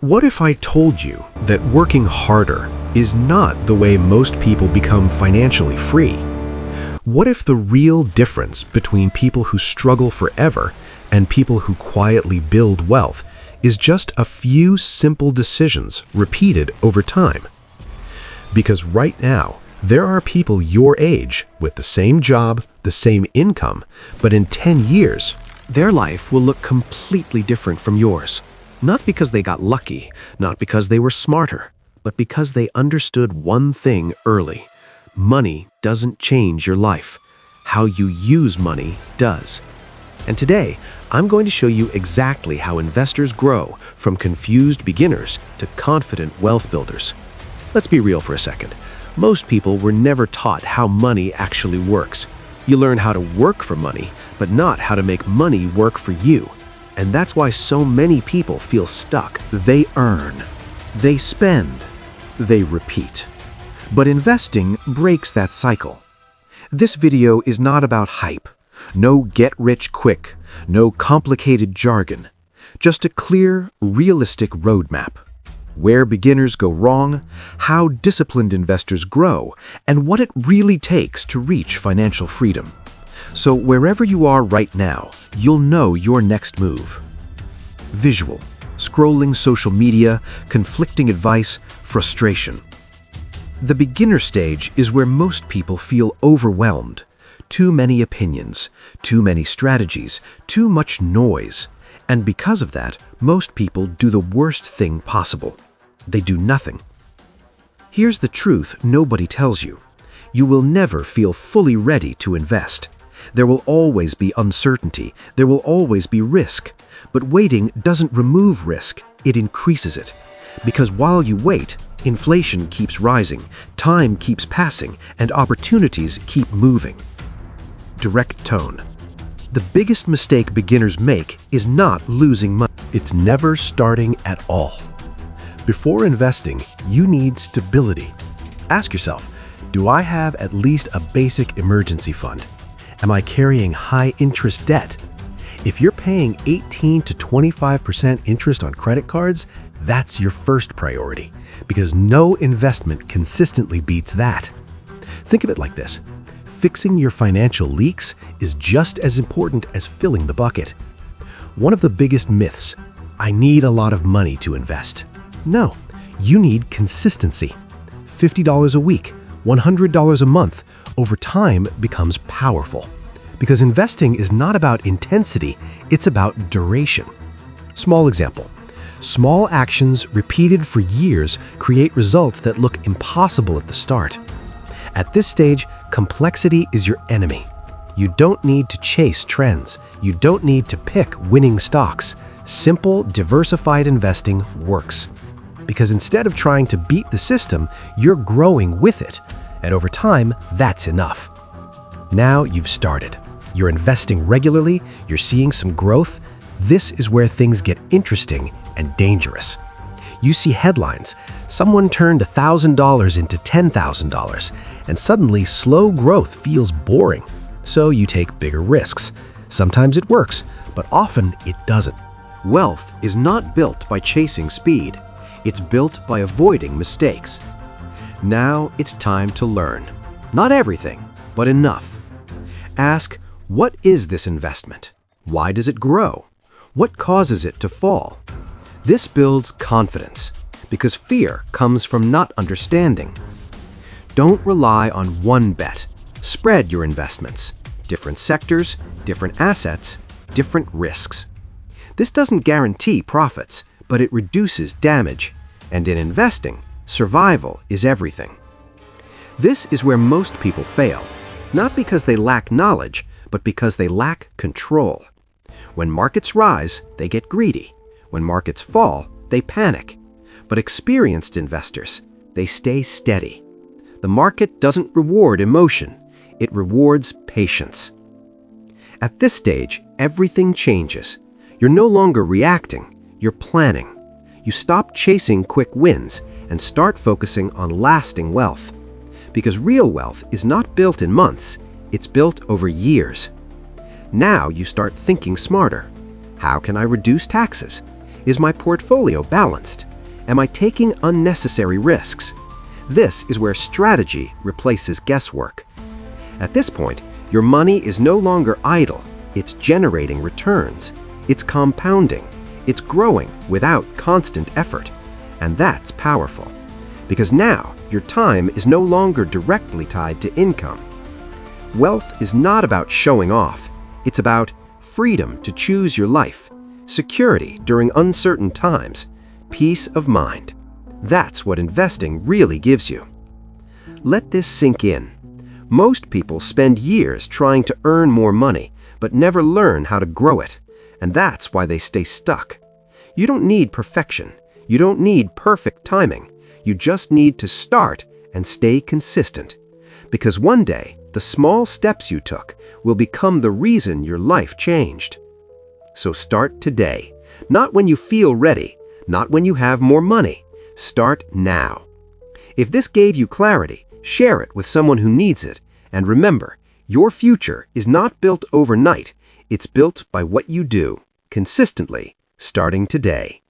What if I told you that working harder is not the way most people become financially free? What if the real difference between people who struggle forever and people who quietly build wealth is just a few simple decisions repeated over time? Because right now, there are people your age with the same job, the same income, but in 10 years, their life will look completely different from yours. Not because they got lucky, not because they were smarter, but because they understood one thing early. Money doesn't change your life. How you use money does. And today, I'm going to show you exactly how investors grow from confused beginners to confident wealth builders. Let's be real for a second. Most people were never taught how money actually works. You learn how to work for money, but not how to make money work for you. And that's why so many people feel stuck. They earn, they spend, they repeat. But investing breaks that cycle. This video is not about hype. No get-rich-quick, no complicated jargon. Just a clear, realistic roadmap. Where beginners go wrong, how disciplined investors grow, and what it really takes to reach financial freedom. So wherever you are right now, you'll know your next move. Visual, scrolling social media, conflicting advice, frustration. The beginner stage is where most people feel overwhelmed. Too many opinions, too many strategies, too much noise. And because of that, most people do the worst thing possible. They do nothing. Here's the truth nobody tells you. You will never feel fully ready to invest. There will always be uncertainty. There will always be risk. But waiting doesn't remove risk, it increases it. Because while you wait, inflation keeps rising, time keeps passing, and opportunities keep moving. Direct tone. The biggest mistake beginners make is not losing money. It's never starting at all. Before investing, you need stability. Ask yourself, do I have at least a basic emergency fund? Am I carrying high-interest debt? If you're paying 18 to 25% interest on credit cards, that's your first priority, because no investment consistently beats that. Think of it like this. Fixing your financial leaks is just as important as filling the bucket. One of the biggest myths, I need a lot of money to invest. No, you need consistency. $50 a week, $100 a month, over time becomes powerful. Because investing is not about intensity, it's about duration. Small example. Small actions repeated for years create results that look impossible at the start. At this stage, complexity is your enemy. You don't need to chase trends. You don't need to pick winning stocks. Simple, diversified investing works. Because instead of trying to beat the system, you're growing with it. And over time, that's enough. Now you've started. You're investing regularly, you're seeing some growth. This is where things get interesting and dangerous. You see headlines. Someone turned $1,000 into $10,000, and suddenly slow growth feels boring. So you take bigger risks. Sometimes it works, but often it doesn't. Wealth is not built by chasing speed. It's built by avoiding mistakes. Now it's time to learn. Not everything, but enough. Ask, what is this investment? Why does it grow? What causes it to fall? This builds confidence, because fear comes from not understanding. Don't rely on one bet. Spread your investments. Different sectors, different assets, different risks. This doesn't guarantee profits, but it reduces damage. And in investing, survival is everything. This is where most people fail, not because they lack knowledge, but because they lack control. When markets rise, they get greedy. When markets fall, they panic. But experienced investors, they stay steady. The market doesn't reward emotion, it rewards patience. At this stage, everything changes. You're no longer reacting, you're planning. You stop chasing quick wins and start focusing on lasting wealth. Because real wealth is not built in months, it's built over years. Now you start thinking smarter. How can I reduce taxes? Is my portfolio balanced? Am I taking unnecessary risks? This is where strategy replaces guesswork. At this point, your money is no longer idle. It's generating returns. It's compounding. It's growing without constant effort. And that's powerful. Because now, your time is no longer directly tied to income. Wealth is not about showing off. It's about freedom to choose your life, security during uncertain times, peace of mind. That's what investing really gives you. Let this sink in. Most people spend years trying to earn more money, but never learn how to grow it. And that's why they stay stuck. You don't need perfection. You don't need perfect timing. You just need to start and stay consistent. Because one day, the small steps you took will become the reason your life changed. So start today. Not when you feel ready, not when you have more money. Start now. If this gave you clarity, share it with someone who needs it. And remember, your future is not built overnight. It's built by what you do, consistently, starting today.